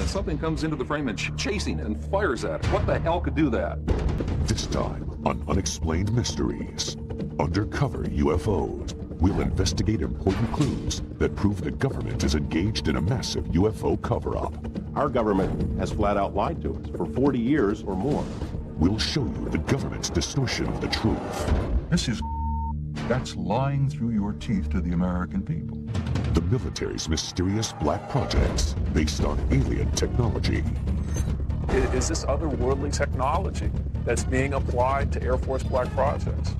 something comes into the frame and chasing and fires at it. What the hell could do that? This time on Unexplained Mysteries, undercover UFOs, we'll investigate important clues that prove the government is engaged in a massive UFO cover-up. Our government has flat out lied to us for 40 years or more. We'll show you the government's distortion of the truth. That's lying through your teeth to the American people. The military's mysterious black projects based on alien technology. Is this otherworldly technology that's being applied to Air Force black projects?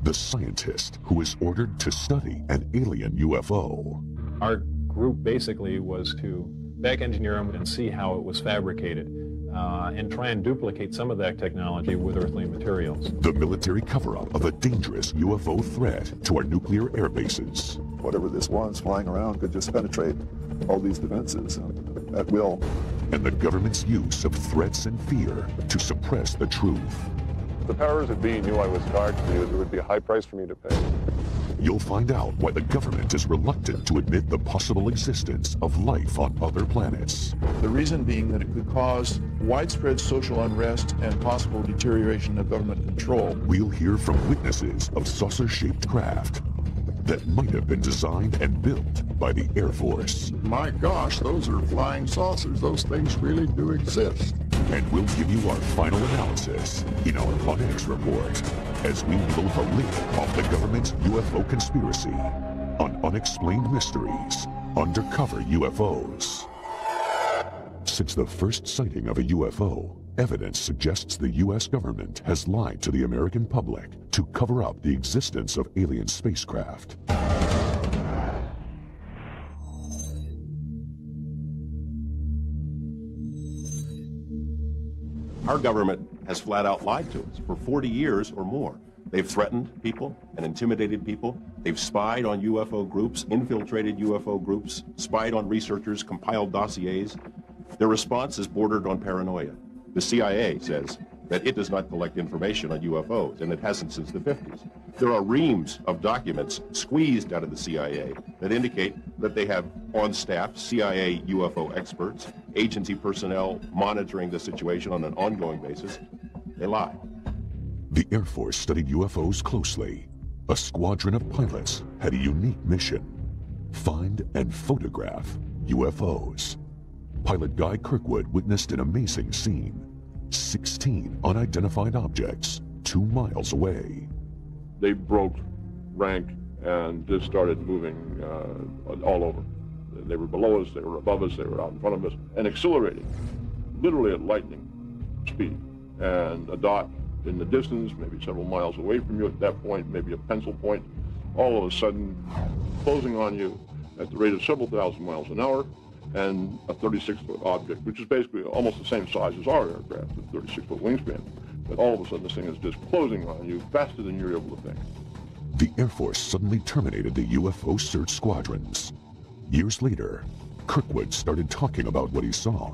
The scientist who is ordered to study an alien UFO. Our group basically was to back engineer them and see how it was fabricated. And try and duplicate some of that technology with earthly materials. The military cover-up of a dangerous UFO threat to our nuclear air bases. Whatever this was flying around could just penetrate all these defenses at will. And the government's use of threats and fear to suppress the truth. The powers that be knew I was guarded. There would be a high price for me to pay. You'll find out why the government is reluctant to admit the possible existence of life on other planets. The reason being that it could cause widespread social unrest and possible deterioration of government control. We'll hear from witnesses of saucer-shaped craft that might have been designed and built by the Air Force. My gosh, those are flying saucers. Those things really do exist. And we'll give you our final analysis in our Bunex report as we pull the lid off the government's UFO conspiracy on Unexplained Mysteries, Undercover UFOs. Since the first sighting of a UFO, evidence suggests the U.S. government has lied to the American public to cover up the existence of alien spacecraft. Our government has flat out lied to us for 40 years or more. They've threatened people and intimidated people. They've spied on UFO groups, infiltrated UFO groups, spied on researchers, compiled dossiers. Their response is bordered on paranoia. The CIA says that it does not collect information on UFOs, and it hasn't since the 50s. There are reams of documents squeezed out of the CIA that indicate that they have on staff CIA UFO experts, agency personnel monitoring the situation on an ongoing basis. They lie. The Air Force studied UFOs closely. A squadron of pilots had a unique mission: find and photograph UFOs. Pilot Guy Kirkwood witnessed an amazing scene. 16 unidentified objects 2 miles away. They broke rank and just started moving all over. They were below us, they were above us, they were out in front of us, and accelerating, literally at lightning speed. And a dot in the distance, maybe several miles away from you at that point, maybe a pencil point, all of a sudden closing on you at the rate of several thousand miles an hour, and a 36-foot object, which is basically almost the same size as our aircraft, a 36-foot wingspan. But all of a sudden, this thing is just closing on you faster than you're able to think. The Air Force suddenly terminated the UFO search squadrons. Years later, Kirkwood started talking about what he saw,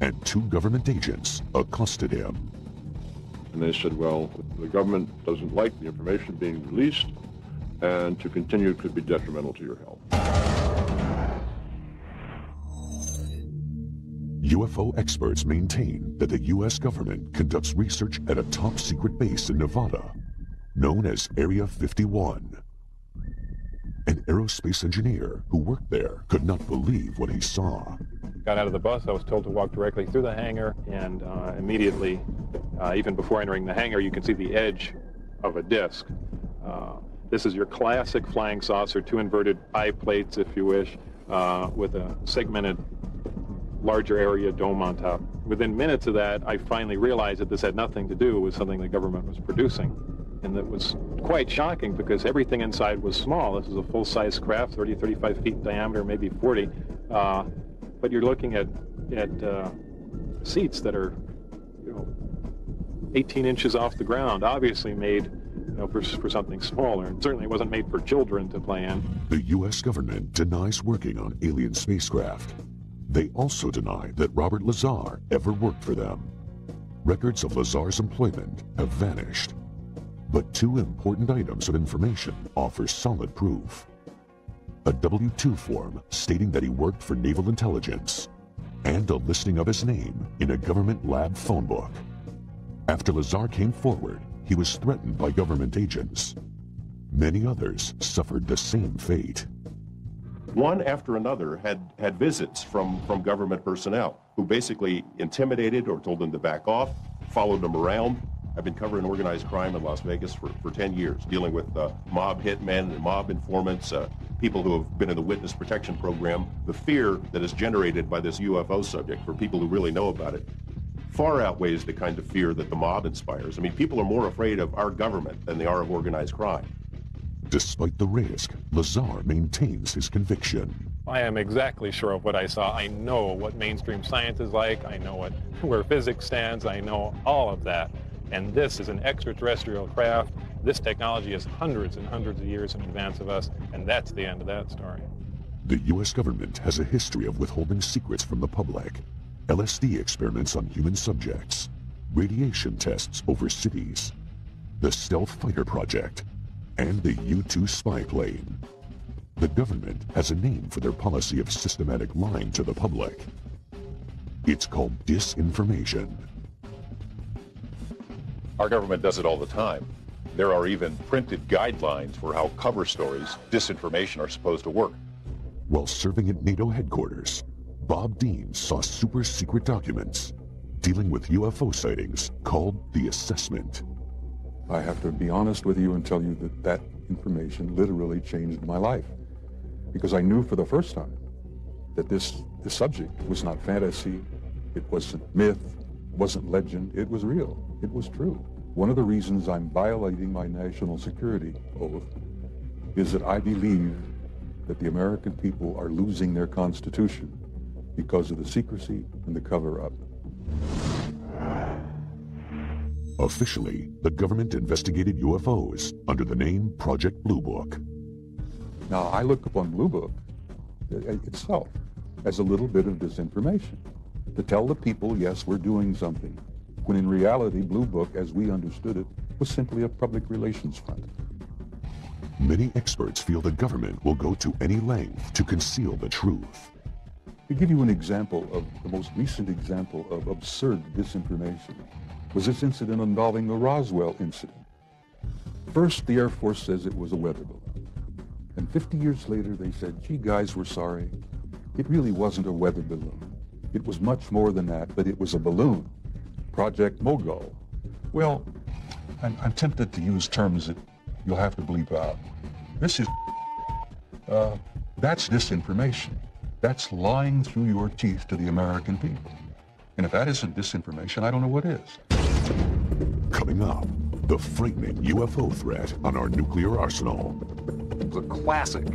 and 2 government agents accosted him. And they said, well, the government doesn't like the information being released, and to continue could be detrimental to your health. UFO experts maintain that the U.S. government conducts research at a top-secret base in Nevada, known as Area 51. An aerospace engineer who worked there could not believe what he saw. Got out of the bus, I was told to walk directly through the hangar, and immediately, even before entering the hangar, you can see the edge of a disc. This is your classic flying saucer, 2 inverted eye plates, if you wish, with a segmented larger area dome on top. Within minutes of that, I finally realized that this had nothing to do with something the government was producing. And that was quite shocking because everything inside was small. This is a full-size craft, 30, 35 feet in diameter, maybe 40. But you're looking at seats that are, 18 inches off the ground, obviously made for something smaller. And certainly it wasn't made for children to play in. The U.S. government denies working on alien spacecraft. They also deny that Robert Lazar ever worked for them. Records of Lazar's employment have vanished. But 2 important items of information offer solid proof. A W-2 form stating that he worked for Naval Intelligence, and a listing of his name in a government lab phone book. After Lazar came forward, he was threatened by government agents. Many others suffered the same fate. One after another had visits from government personnel who basically intimidated or told them to back off, followed them around. I've been covering organized crime in Las Vegas for 10 years, dealing with mob hitmen and mob informants, people who have been in the witness protection program. The fear that is generated by this UFO subject for people who really know about it far outweighs the kind of fear that the mob inspires. I mean, people are more afraid of our government than they are of organized crime. Despite the risk, Lazar maintains his conviction. I am exactly sure of what I saw. I know what mainstream science is like. I know where physics stands. I know all of that. And this is an extraterrestrial craft. This technology is hundreds and hundreds of years in advance of us, and that's the end of that story. The U.S. government has a history of withholding secrets from the public. LSD experiments on human subjects, radiation tests over cities, the Stealth Fighter Project, and the U-2 spy plane. The government has a name for their policy of systematic lying to the public. It's called disinformation. Our government does it all the time. There are even printed guidelines for how cover stories, disinformation, are supposed to work. While serving at NATO headquarters, Bob Dean saw super secret documents dealing with UFO sightings called the Assessment. I have to be honest with you and tell you that that information literally changed my life. Because I knew for the first time that this subject was not fantasy, it wasn't myth, it wasn't legend, it was real, it was true. One of the reasons I'm violating my national security oath is that I believe that the American people are losing their Constitution because of the secrecy and the cover-up. Officially, the government investigated UFOs under the name Project Blue Book. Now, I look upon Blue Book itself as a little bit of disinformation to tell the people, yes, we're doing something, when in reality, Blue Book, as we understood it, was simply a public relations front. Many experts feel the government will go to any length to conceal the truth. To give you an example of the most recent example of absurd disinformation was this incident involving the Roswell incident. First, the Air Force says it was a weather balloon. And 50 years later, they said, gee, guys, we're sorry. It really wasn't a weather balloon. It was much more than that, but it was a balloon. Project Mogul. Well, I'm tempted to use terms that you'll have to bleep out. This is, that's disinformation. That's lying through your teeth to the American people. And if that isn't disinformation, I don't know what is. Coming up, the frightening UFO threat on our nuclear arsenal. It was a classic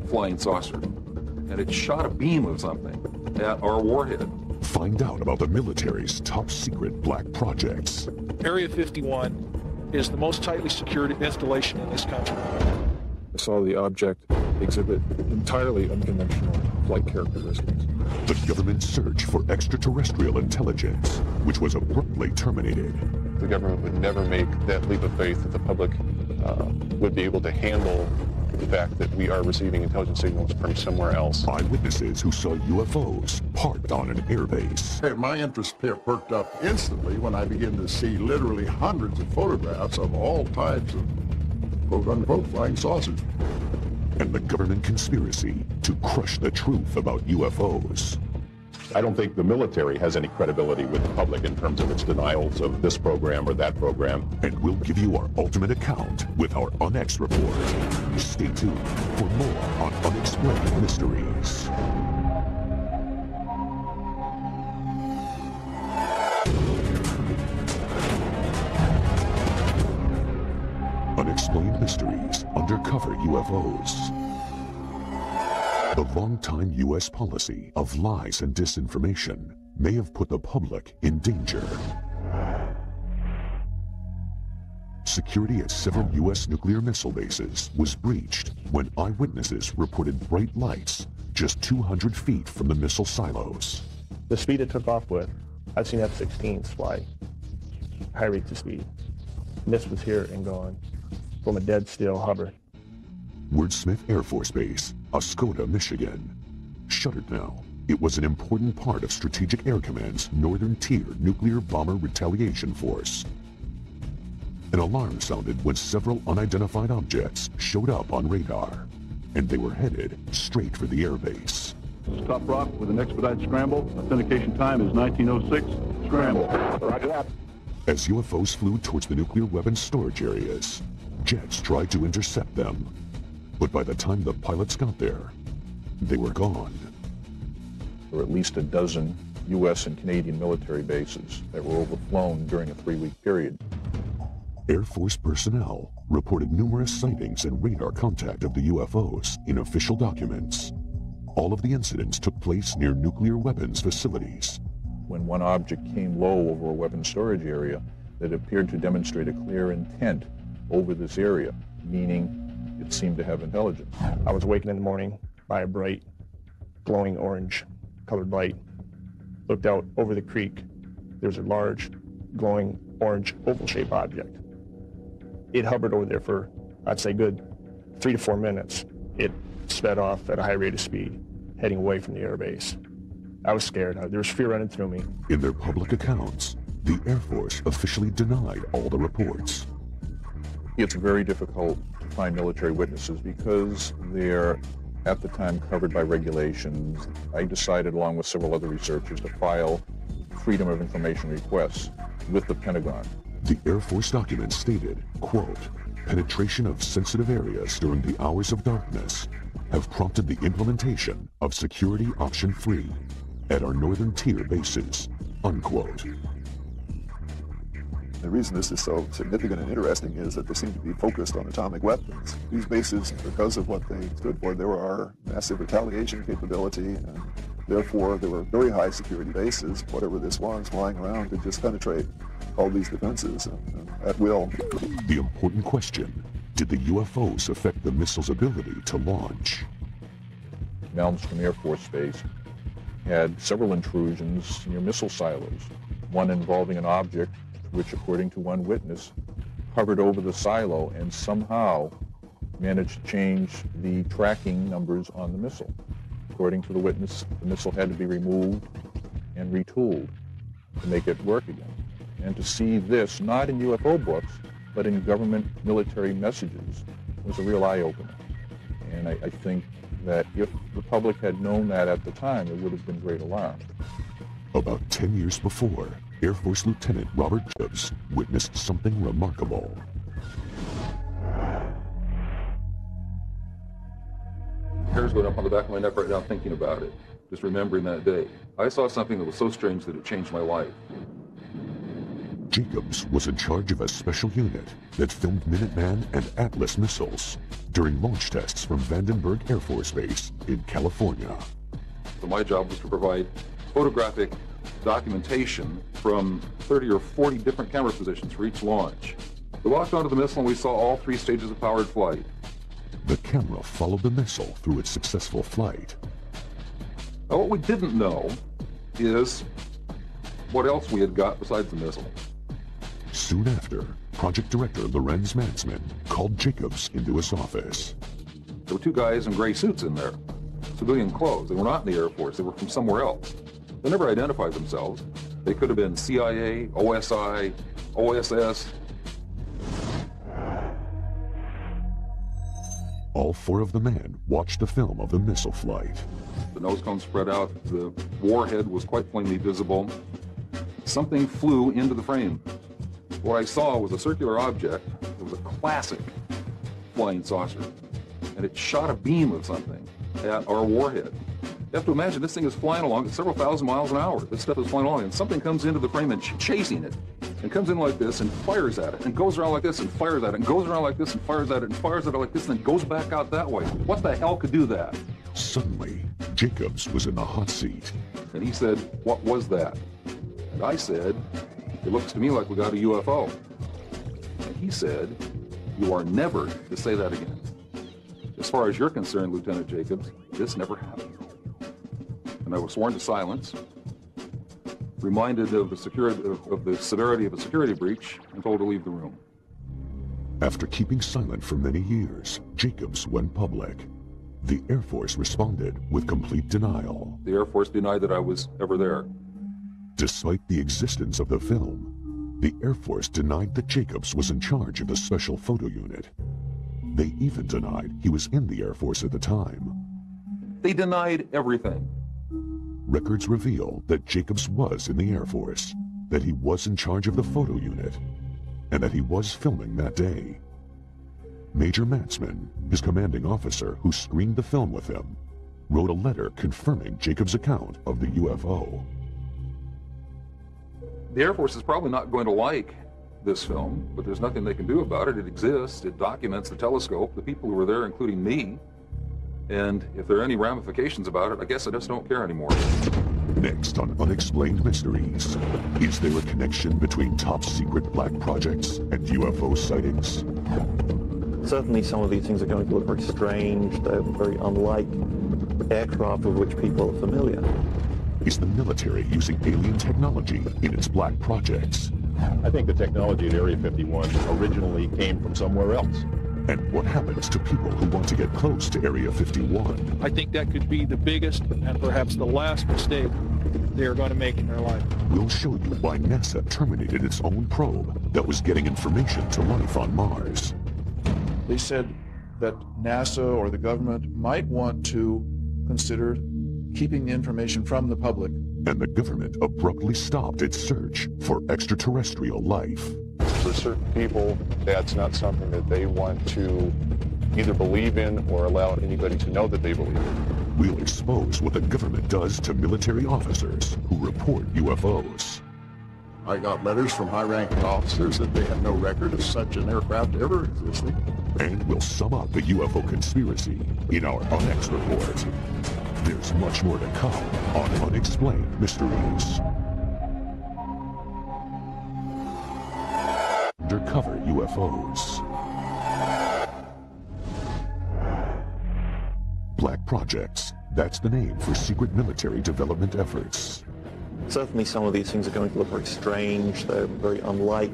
flying saucer, and it shot a beam of something at our warhead. Find out about the military's top secret black projects. Area 51 is the most tightly secured installation in this country. I saw the object exhibit entirely unconventional flight characteristics. The government's search for extraterrestrial intelligence, which was abruptly terminated. The government would never make that leap of faith that the public would be able to handle the fact that we are receiving intelligence signals from somewhere else. Eyewitnesses who saw UFOs parked on an airbase. Hey, my interest perked up instantly when I began to see literally hundreds of photographs of all types of quote-unquote flying saucers. And the government conspiracy to crush the truth about UFOs. I don't think the military has any credibility with the public in terms of its denials of this program or that program. And we'll give you our ultimate account with our UNX report. Stay tuned for more on Unexplained Mysteries. Unexplained Mysteries, Undercover UFOs. The long-time U.S. policy of lies and disinformation may have put the public in danger. Security at several U.S. nuclear missile bases was breached when eyewitnesses reported bright lights just 200 feet from the missile silos. The speed it took off with, I've seen F-16s fly high rates of speed. And this was here and gone from a dead still hover. Wordsmith Air Force Base, Oscoda, Michigan. Shuttered now, It was an important part of Strategic Air Command's Northern Tier Nuclear Bomber Retaliation Force. An alarm sounded when several unidentified objects showed up on radar, and they were headed straight for the airbase. Top Rock with an expedited scramble. Authentication time is 1906. Scramble. Roger that. As UFOs flew towards the nuclear weapons storage areas, jets tried to intercept them. But by the time the pilots got there, they were gone. There were at least a dozen U.S. and Canadian military bases that were overflown during a 3-week period. Air Force personnel reported numerous sightings and radar contact of the UFOs in official documents. All of the incidents took place near nuclear weapons facilities. When one object came low over a weapons storage area, that appeared to demonstrate a clear intent over this area, meaning it seemed to have intelligence. I was awakened in the morning by a bright, glowing orange colored light. Looked out over the creek. There's a large, glowing orange oval-shaped object. It hovered over there for, I'd say, good 3 to 4 minutes. It sped off at a high rate of speed, heading away from the airbase. I was scared. There was fear running through me. In their public accounts, the Air Force officially denied all the reports. It's very difficult to find military witnesses because they're, at the time, covered by regulations. I decided, along with several other researchers, to file Freedom of Information requests with the Pentagon. The Air Force document stated, quote, penetration of sensitive areas during the hours of darkness have prompted the implementation of Security Option 3 at our Northern Tier bases, unquote. The reason this is so significant and interesting is that they seem to be focused on atomic weapons. These bases, because of what they stood for, there were massive retaliation capability, and therefore there were very high security bases. Whatever this was flying around could just penetrate all these defenses at will. The important question, did the UFOs affect the missile's ability to launch? Malmstrom Air Force Base had several intrusions near missile silos, one involving an object which, according to one witness, hovered over the silo and somehow managed to change the tracking numbers on the missile. According to the witness, the missile had to be removed and retooled to make it work again. And to see this, not in UFO books, but in government military messages, was a real eye-opener. And I think that if the public had known that at the time, it would have been great alarm. About 10 years before, Air Force Lieutenant Robert Jacobs witnessed something remarkable. Hair's going up on the back of my neck right now thinking about it, just remembering that day. I saw something that was so strange that it changed my life. Jacobs was in charge of a special unit that filmed Minuteman and Atlas missiles during launch tests from Vandenberg Air Force Base in California. So my job was to provide photographic documentation from 30 or 40 different camera positions for each launch. We walked onto the missile and we saw all 3 stages of powered flight. The camera followed the missile through its successful flight. Now what we didn't know is what else we had got besides the missile. Soon after, Project Director Lorenz Mansman called Jacobs into his office. There were 2 guys in gray suits in there, civilian clothes. They were not in the Air Force. They were from somewhere else. They never identified themselves. They could have been CIA, OSI, OSS. All 4 of the men watched the film of the missile flight. The nose cone spread out. The warhead was quite plainly visible. Something flew into the frame. What I saw was a circular object. It was a classic flying saucer. And it shot a beam of something at our warhead. You have to imagine this thing is flying along at several thousand miles an hour. This stuff is flying along, and something comes into the frame and chasing it. And comes in like this and fires at it, and goes around like this and fires at it, and goes around like this and fires at it, and fires at it like this, and then goes back out that way. What the hell could do that? Suddenly, Jacobs was in the hot seat. And he said, "What was that?" And I said, "It looks to me like we got a UFO." And he said, "You are never to say that again. As far as you're concerned, Lieutenant Jacobs, this never happened." And I was sworn to silence, reminded of the severity of a security breach, and told to leave the room. After keeping silent for many years, Jacobs went public. The Air Force responded with complete denial. The Air Force denied that I was ever there. Despite the existence of the film, the Air Force denied that Jacobs was in charge of the Special Photo Unit. They even denied he was in the Air Force at the time. They denied everything. Records reveal that Jacobs was in the Air Force, that he was in charge of the photo unit, and that he was filming that day. Major Matzman, his commanding officer who screened the film with him, wrote a letter confirming Jacobs' account of the UFO. The Air Force is probably not going to like this film, but there's nothing they can do about it. It exists. It documents the telescope, the people who were there, including me. And if there are any ramifications about it, I guess I just don't care anymore. Next on Unexplained Mysteries, is there a connection between top-secret black projects and UFO sightings? Certainly some of these things are going to look very strange. They're very unlike aircraft with which people are familiar. Is the military using alien technology in its black projects? I think the technology at Area 51 originally came from somewhere else. And what happens to people who want to get close to Area 51? I think that could be the biggest and perhaps the last mistake they are going to make in their life. We'll show you why NASA terminated its own probe that was getting information to life on Mars. They said that NASA or the government might want to consider keeping the information from the public. And the government abruptly stopped its search for extraterrestrial life. For certain people, that's not something that they want to either believe in or allow anybody to know that they believe in. We'll expose what the government does to military officers who report UFOs. I got letters from high-ranking officers that they had no record of such an aircraft ever existing. And we'll sum up the UFO conspiracy in our UNX report. There's much more to come on Unexplained Mysteries. Undercover UFOs. Black projects. That's the name for secret military development efforts. Certainly some of these things are going to look very strange. They're very unlike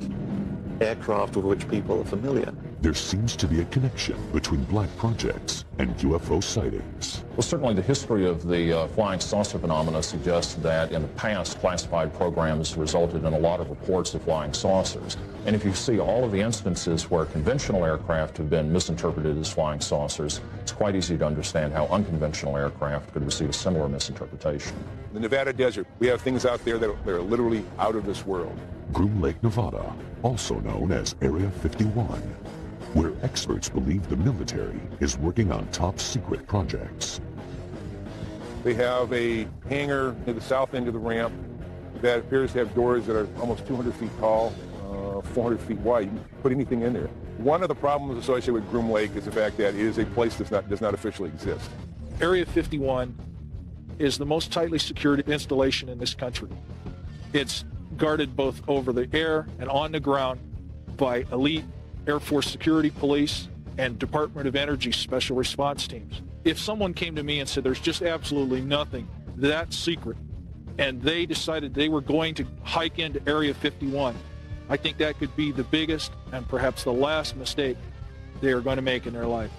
aircraft with which people are familiar. There seems to be a connection between black projects and UFO sightings. Well, certainly the history of the flying saucer phenomena suggests that in the past, classified programs resulted in a lot of reports of flying saucers. And if you see all of the instances where conventional aircraft have been misinterpreted as flying saucers, it's quite easy to understand how unconventional aircraft could receive a similar misinterpretation. The Nevada desert, we have things out there that are literally out of this world. Groom Lake, Nevada, also known as Area 51, where experts believe the military is working on top-secret projects. They have a hangar near the south end of the ramp that appears to have doors that are almost 200 feet tall, 400 feet wide. You can put anything in there. One of the problems associated with Groom Lake is the fact that it is a place that does not officially exist. Area 51 is the most tightly secured installation in this country. It's guarded both over the air and on the ground by elite Air Force security police and Department of Energy special response teams. If someone came to me and said there's just absolutely nothing that's secret, and they decided they were going to hike into Area 51, I think that could be the biggest and perhaps the last mistake they are going to make in their life.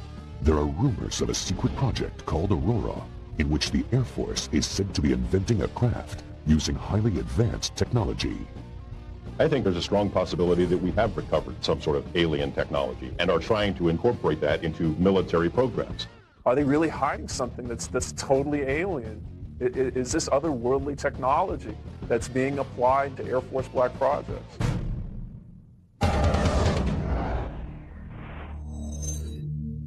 There are rumors of a secret project called Aurora, in which the Air Force is said to be inventing a craft using highly advanced technology. I think there's a strong possibility that we have recovered some sort of alien technology and are trying to incorporate that into military programs. Are they really hiding something that's totally alien? Is this otherworldly technology that's being applied to Air Force black projects?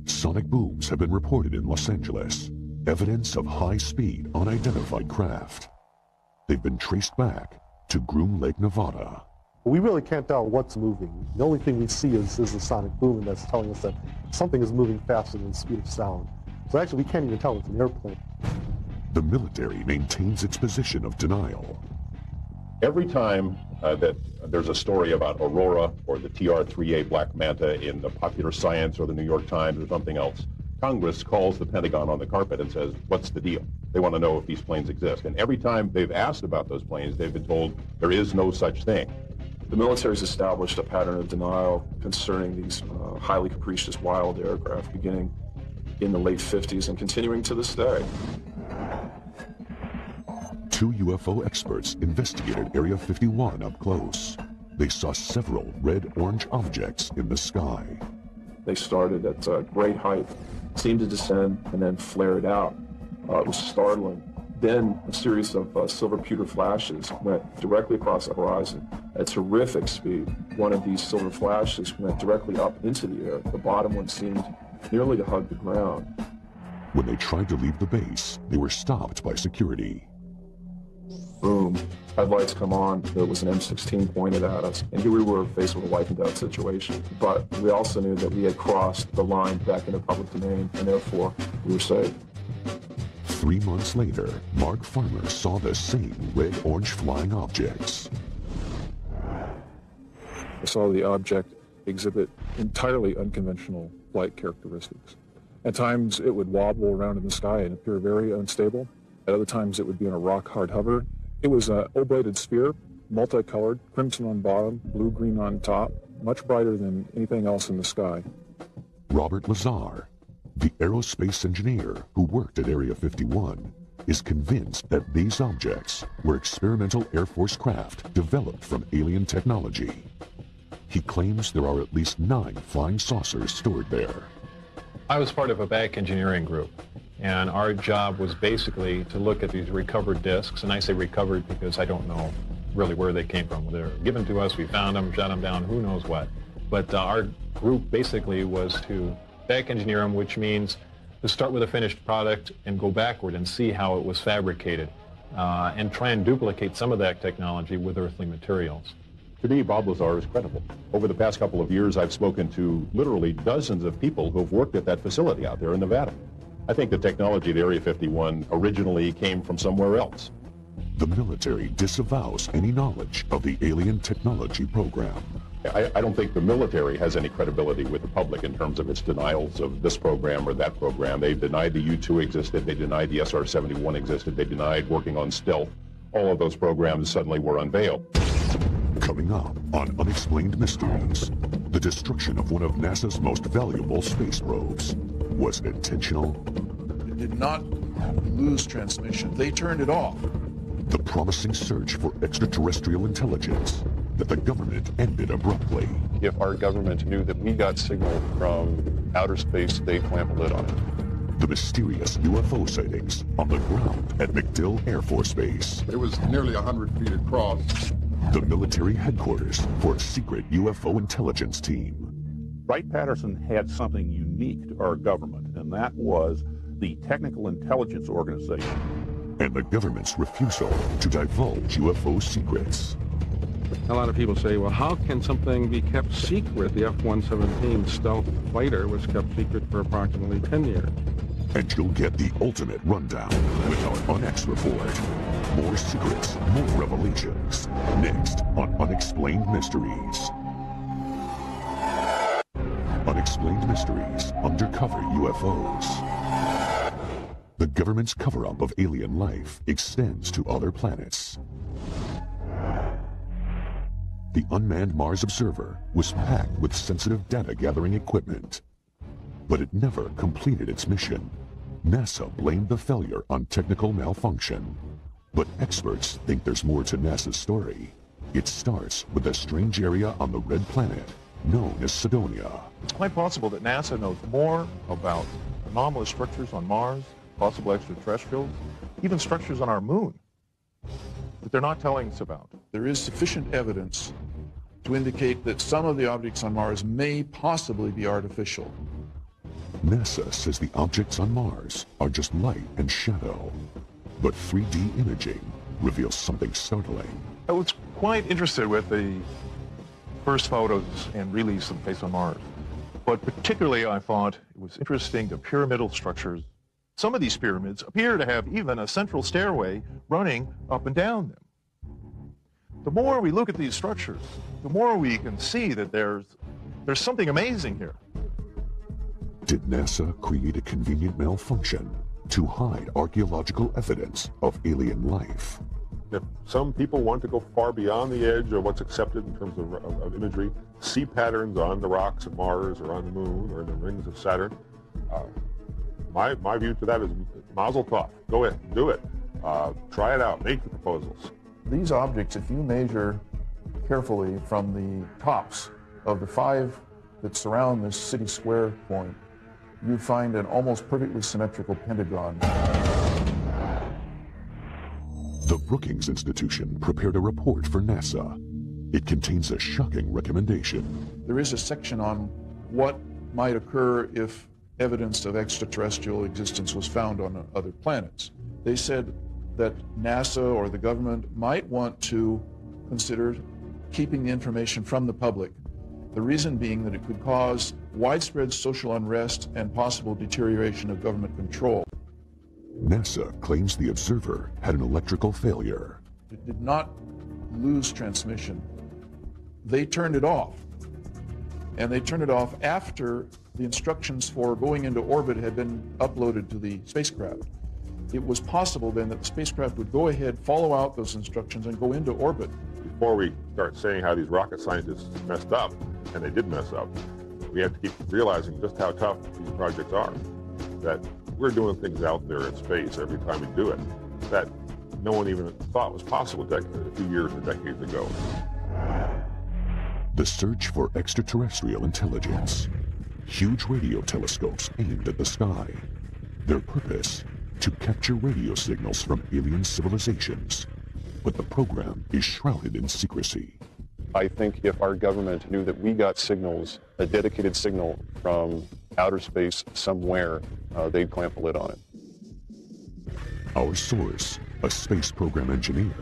Sonic booms have been reported in Los Angeles, evidence of high-speed, unidentified craft. They've been traced back to Groom Lake, Nevada. We really can't tell what's moving. The only thing we see is the sonic boom, and that's telling us that something is moving faster than the speed of sound. So actually, we can't even tell it's an airplane. The military maintains its position of denial. Every time that there's a story about Aurora or the TR-3A Black Manta in the Popular Science or the New York Times or something else, Congress calls the Pentagon on the carpet and says, what's the deal? They want to know if these planes exist. And every time they've asked about those planes, they've been told there is no such thing. The military has established a pattern of denial concerning these highly capricious wild aircraft, beginning in the late 50s and continuing to this day. 2 UFO experts investigated Area 51 up close. They saw several red-orange objects in the sky. They started at great height, seemed to descend, and then flared out. It was startling. Then a series of silver pewter flashes went directly across the horizon at terrific speed. One of these silver flashes went directly up into the air. The bottom one seemed nearly to hug the ground. When they tried to leave the base, they were stopped by security. Boom. Headlights come on. There was an M16 pointed at us. And here we were faced with a life and death situation. But we also knew that we had crossed the line back into public domain, and therefore we were safe. 3 months later, Mark Farmer saw the same red-orange flying objects. I saw the object exhibit entirely unconventional flight characteristics. At times, it would wobble around in the sky and appear very unstable. At other times, it would be in a rock-hard hover. It was an oblated sphere, multicolored, crimson on bottom, blue-green on top, much brighter than anything else in the sky. Robert Lazar, the aerospace engineer who worked at Area 51, is convinced that these objects were experimental Air Force craft developed from alien technology. He claims there are at least 9 flying saucers stored there. I was part of a back engineering group, and our job was basically to look at these recovered discs, and I say recovered because I don't know really where they came from. They were given to us, we found them, shut them down, who knows what. But our group basically was to back engineer them, which means to start with a finished product and go backward and see how it was fabricated, and try and duplicate some of that technology with earthly materials. To me, Bob Lazar is credible. Over the past couple of years, I've spoken to literally dozens of people who have worked at that facility out there in Nevada. I think the technology at Area 51 originally came from somewhere else. The military disavows any knowledge of the alien technology program. I don't think the military has any credibility with the public in terms of its denials of this program or that program. They denied the U-2 existed, they denied the SR-71 existed, they denied working on stealth. All of those programs suddenly were unveiled. Coming up on Unexplained Mysteries, the destruction of one of NASA's most valuable space probes. Was it intentional? It did not lose transmission. They turned it off. The promising search for extraterrestrial intelligence that the government ended abruptly. If our government knew that we got signal from outer space, they'd clamp a lid on it. The mysterious UFO sightings on the ground at MacDill Air Force Base. It was nearly 100 feet across. The military headquarters for a secret UFO intelligence team. Wright-Patterson had something unique to our government, and that was the Technical Intelligence Organization. And the government's refusal to divulge UFO secrets. A lot of people say, well, how can something be kept secret? The F-117 stealth fighter was kept secret for approximately 10 years. And you'll get the ultimate rundown with our UNX report. More secrets, more revelations. Next on Unexplained Mysteries. Unexplained Mysteries, Undercover UFOs. The government's cover-up of alien life extends to other planets. The unmanned Mars Observer was packed with sensitive data-gathering equipment. But it never completed its mission. NASA blamed the failure on technical malfunction. But experts think there's more to NASA's story. It starts with a strange area on the red planet known as Cydonia. It's quite possible that NASA knows more about anomalous structures on Mars, possible extraterrestrials, even structures on our moon that they're not telling us about. There is sufficient evidence to indicate that some of the objects on Mars may possibly be artificial. NASA says the objects on Mars are just light and shadow. But 3D imaging reveals something startling. I was quite interested with the first photos and release of Face on Mars. But particularly I thought it was interesting the pyramidal structures. Some of these pyramids appear to have even a central stairway running up and down them. The more we look at these structures, the more we can see that there's something amazing here. Did NASA create a convenient malfunction to hide archaeological evidence of alien life? If some people want to go far beyond the edge of what's accepted in terms of imagery, see patterns on the rocks of Mars or on the Moon or in the rings of Saturn, My view to that is mazel tov. Go ahead, do it. Try it out. Make the proposals. These objects, if you measure carefully from the tops of the 5 that surround this city square point, you find an almost perfectly symmetrical pentagon. The Brookings Institution prepared a report for NASA. It contains a shocking recommendation. There is a section on what might occur if evidence of extraterrestrial existence was found on other planets. They said that NASA or the government might want to consider keeping the information from the public. The reason being that it could cause widespread social unrest and possible deterioration of government control. NASA claims the observer had an electrical failure. It did not lose transmission. They turned it off. And they turned it off after the instructions for going into orbit had been uploaded to the spacecraft. It was possible then that the spacecraft would go ahead, follow out those instructions, and go into orbit. Before we start saying how these rocket scientists messed up, and they did mess up, we have to keep realizing just how tough these projects are. That we're doing things out there in space every time we do it that no one even thought was possible a few years or decades ago. The search for extraterrestrial intelligence. Huge radio telescopes aimed at the sky. Their purpose? To capture radio signals from alien civilizations. But the program is shrouded in secrecy. I think if our government knew that we got signals, a dedicated signal from outer space somewhere, they'd clamp a lid on it. Our source, a space program engineer,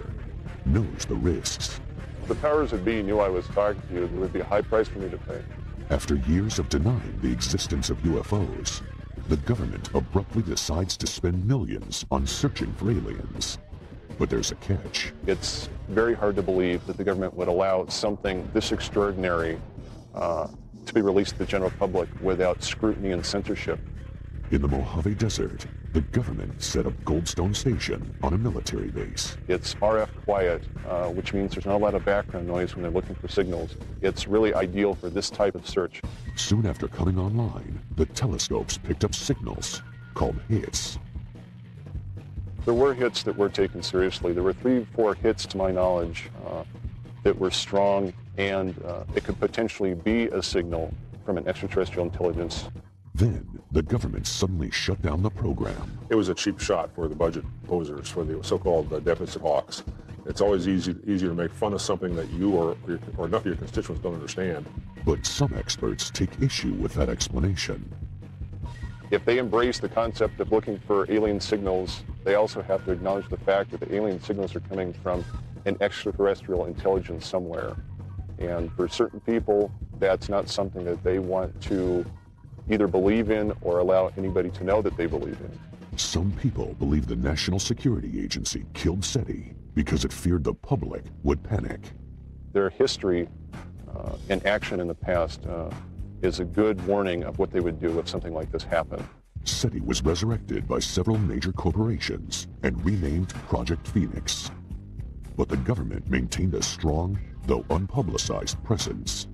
knows the risks. If the powers that be knew I was talking to you, there would be a high price for me to pay. After years of denying the existence of UFOs, the government abruptly decides to spend millions on searching for aliens. But there's a catch. It's very hard to believe that the government would allow something this extraordinary to be released to the general public without scrutiny and censorship. In the Mojave Desert, the government set up Goldstone Station on a military base. It's RF quiet, which means there's not a lot of background noise when they're looking for signals. It's really ideal for this type of search. Soon after coming online, the telescopes picked up signals called hits. There were hits that were taken seriously. There were 3 or 4 hits, to my knowledge, that were strong, and it could potentially be a signal from an extraterrestrial intelligence. Then, the government suddenly shut down the program. It was a cheap shot for the budget posers, for the so-called deficit hawks. It's always easier to make fun of something that you or enough of your constituents don't understand. But some experts take issue with that explanation. If they embrace the concept of looking for alien signals, they also have to acknowledge the fact that the alien signals are coming from an extraterrestrial intelligence somewhere. And for certain people, that's not something that they want to either believe in or allow anybody to know that they believe in. Some people believe the National Security Agency killed SETI because it feared the public would panic. Their history and action in the past is a good warning of what they would do if something like this happened. SETI was resurrected by several major corporations and renamed Project Phoenix. But the government maintained a strong, though unpublicized, presence.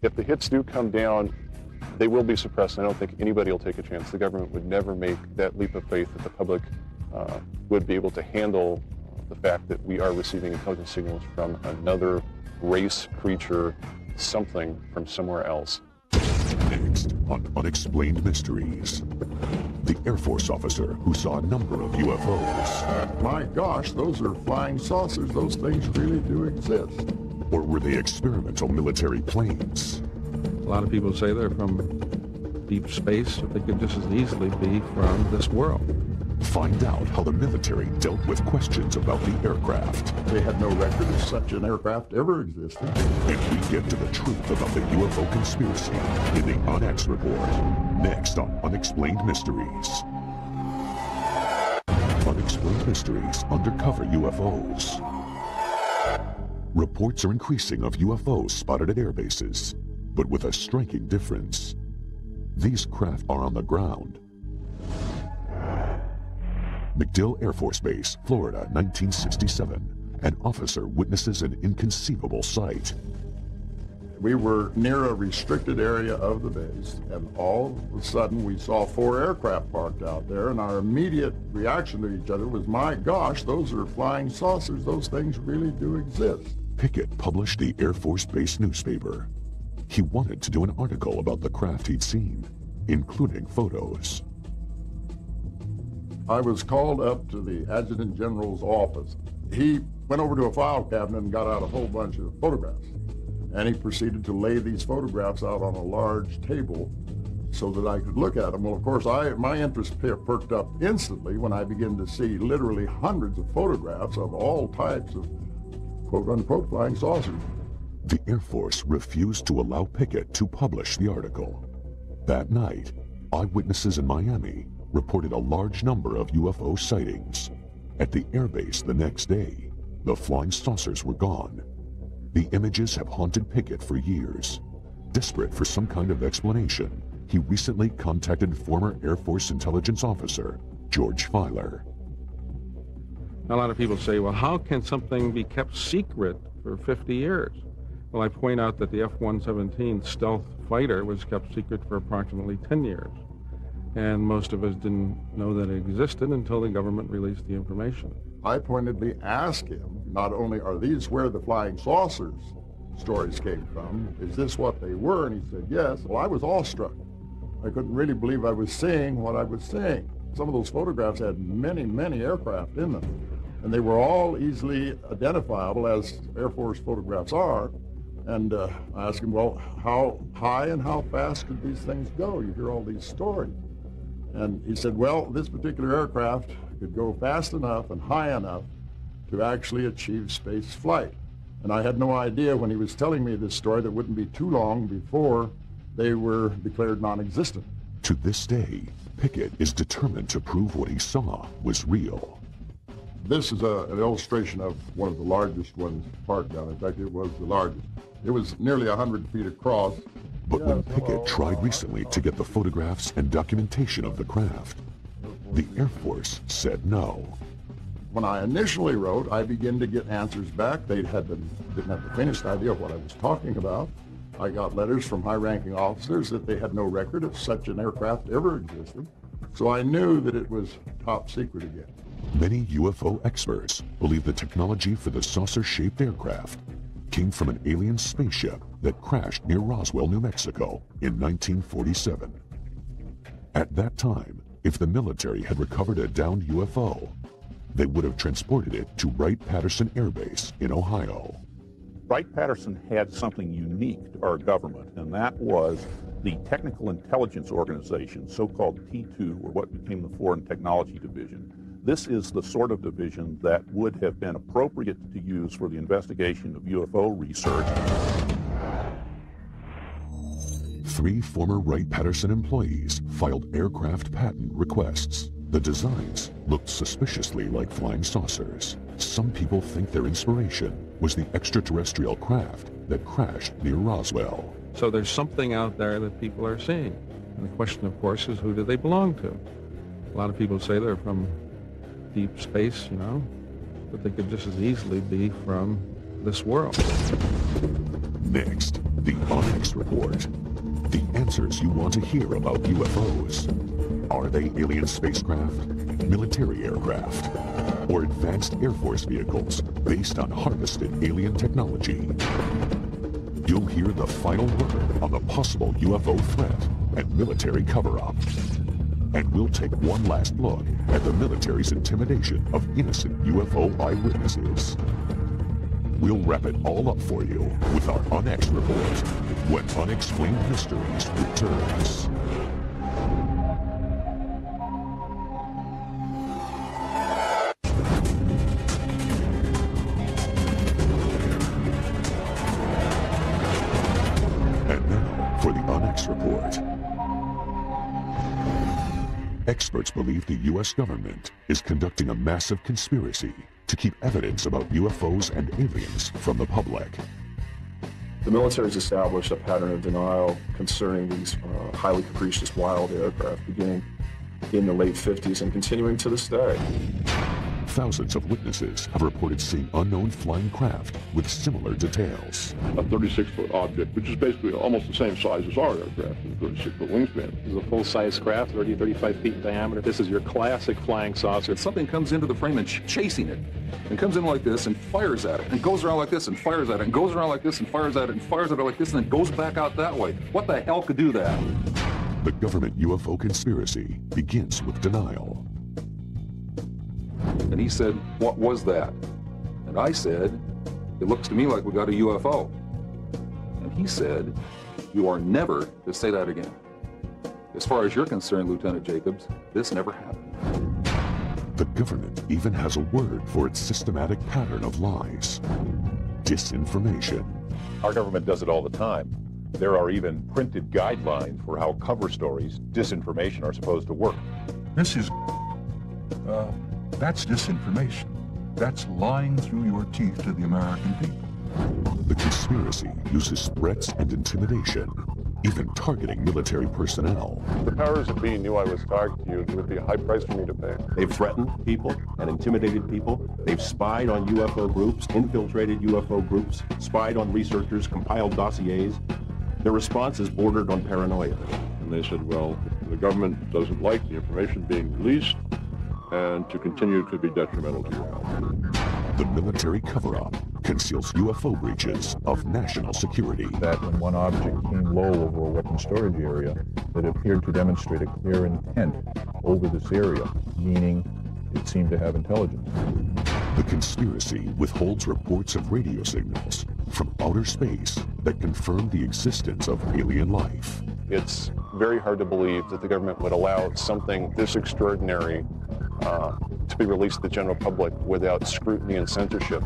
If the hits do come down, they will be suppressed, and I don't think anybody will take a chance. The government would never make that leap of faith that the public would be able to handle the fact that we are receiving intelligence signals from another race, creature, something from somewhere else. Next on Unexplained Mysteries, the Air Force officer who saw a number of UFOs. My gosh, those are flying saucers. Those things really do exist. Or were they experimental military planes? A lot of people say they're from deep space, but they could just as easily be from this world. Find out how the military dealt with questions about the aircraft. They had no record of such an aircraft ever existing. And we get to the truth about the UFO conspiracy in the UNX Report. Next on Unexplained Mysteries. Unexplained Mysteries Undercover UFOs. Reports are increasing of UFOs spotted at air bases, but with a striking difference. These craft are on the ground. MacDill Air Force Base, Florida, 1967. An officer witnesses an inconceivable sight. We were near a restricted area of the base, and all of a sudden we saw 4 aircraft parked out there, and our immediate reaction to each other was, my gosh, those are flying saucers. Those things really do exist. Pickett published the Air Force Base newspaper. He wanted to do an article about the craft he'd seen, including photos. I was called up to the Adjutant General's office. He went over to a file cabinet and got out a whole bunch of photographs. And he proceeded to lay these photographs out on a large table so that I could look at them. Well, of course, my interest perked up instantly when I began to see literally hundreds of photographs of all types of quote-unquote flying saucers. The Air Force refused to allow Pickett to publish the article. That night, eyewitnesses in Miami reported a large number of UFO sightings. At the airbase the next day, the flying saucers were gone. The images have haunted Pickett for years. Desperate for some kind of explanation, he recently contacted former Air Force intelligence officer George Filer. A lot of people say, well, how can something be kept secret for 50 years? Well, I point out that the F-117 stealth fighter was kept secret for approximately 10 years. And most of us didn't know that it existed until the government released the information. I pointedly asked him, not only are these where the flying saucers stories came from, is this what they were? And he said, yes. Well, I was awestruck. I couldn't really believe I was seeing what I was seeing. Some of those photographs had many, many aircraft in them, and they were all easily identifiable as Air Force photographs are. And I asked him, well, how high and how fast could these things go? You hear all these stories. And he said, well, this particular aircraft could go fast enough and high enough to actually achieve space flight. And I had no idea when he was telling me this story that it wouldn't be too long before they were declared non-existent. To this day, Pickett is determined to prove what he saw was real. This is an illustration of one of the largest ones parked down. In fact, it was the largest. It was nearly 100 feet across. But when Pickett tried recently to get the photographs and documentation of the craft, the Air Force said no. When I initially wrote, I began to get answers back. They didn't have the faintest idea of what I was talking about. I got letters from high-ranking officers that they had no record of such an aircraft ever existed. So I knew that it was top secret again. Many UFO experts believe the technology for the saucer-shaped aircraft came from an alien spaceship that crashed near Roswell, New Mexico in 1947. At that time, if the military had recovered a downed UFO, they would have transported it to Wright-Patterson Air Base in Ohio. Wright-Patterson had something unique to our government, and that was the Technical Intelligence Organization, so-called T2, or what became the Foreign Technology Division. This is the sort of division that would have been appropriate to use for the investigation of UFO research. 3 former Wright-Patterson employees filed aircraft patent requests. The designs looked suspiciously like flying saucers. Some people think their inspiration was the extraterrestrial craft that crashed near Roswell. So there's something out there that people are seeing. And the question, of course, is who do they belong to? A lot of people say they're from deep space, you know, but they could just as easily be from this world. Next, the Onyx Report. The answers you want to hear about UFOs. Are they alien spacecraft, military aircraft, or advanced Air Force vehicles based on harvested alien technology? You'll hear the final word on the possible UFO threat and military cover-up. And we'll take one last look at the military's intimidation of innocent UFO eyewitnesses. We'll wrap it all up for you with our Onyx Report when Unexplained Mysteries returns. And now for the Onyx Report. Experts believe the U.S. government is conducting a massive conspiracy to keep evidence about UFOs and aliens from the public. The military has established a pattern of denial concerning these highly capricious wild aircraft beginning in the late 50s and continuing to this day. Thousands of witnesses have reported seeing unknown flying craft with similar details. A 36-foot object, which is basically almost the same size as our aircraft, a 36-foot wingspan. This is a full-size craft, 30, 35 feet in diameter. This is your classic flying saucer. Something comes into the frame and chasing it, and comes in like this and fires at it, and goes around like this and fires at it, and goes around like this and fires at it, and fires at it like this, and then goes back out that way. What the hell could do that? The government UFO conspiracy begins with denial. And he said, "What was that?" And I said, "It looks to me like we got a UFO." And he said, "You are never to say that again. As far as you're concerned, Lieutenant Jacobs, this never happened." The government even has a word for its systematic pattern of lies: disinformation. Our government does it all the time. There are even printed guidelines for how cover stories, disinformation, are supposed to work. This is, that's disinformation. That's lying through your teeth to the American people. The conspiracy uses threats and intimidation, even targeting military personnel. The powers that be knew I was talking to you. It would be a high price for me to pay. They've threatened people and intimidated people. They've spied on UFO groups, infiltrated UFO groups, spied on researchers, compiled dossiers. Their response is bordered on paranoia. And they said, well, the government doesn't like the information being released, and to continue could be detrimental to your health. The military cover-up conceals UFO breaches of national security. That when one object came low over a weapons storage area, that appeared to demonstrate a clear intent over this area, meaning it seemed to have intelligence. The conspiracy withholds reports of radio signals from outer space that confirm the existence of alien life. It's very hard to believe that the government would allow something this extraordinary to be released to the general public without scrutiny and censorship.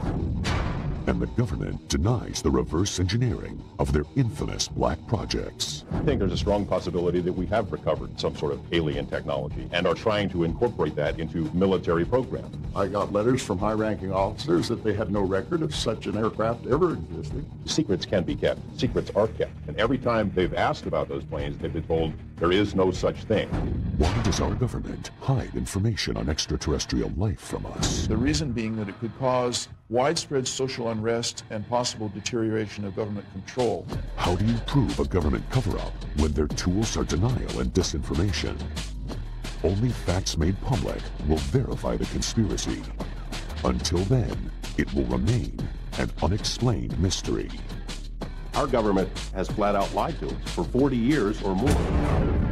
And the government denies the reverse engineering of their infamous black projects. I think there's a strong possibility that we have recovered some sort of alien technology and are trying to incorporate that into military programs. I got letters from high-ranking officers that they had no record of such an aircraft ever existing. Secrets can be kept. Secrets are kept. And every time they've asked about those planes, they've been told there is no such thing. Why does our government hide information on extraterrestrial life from us? The reason being that it could cause widespread social unrest and possible deterioration of government control. How do you prove a government cover-up when their tools are denial and disinformation? Only facts made public will verify the conspiracy. Until then, it will remain an unexplained mystery. Our government has flat out lied to us for 40 years or more.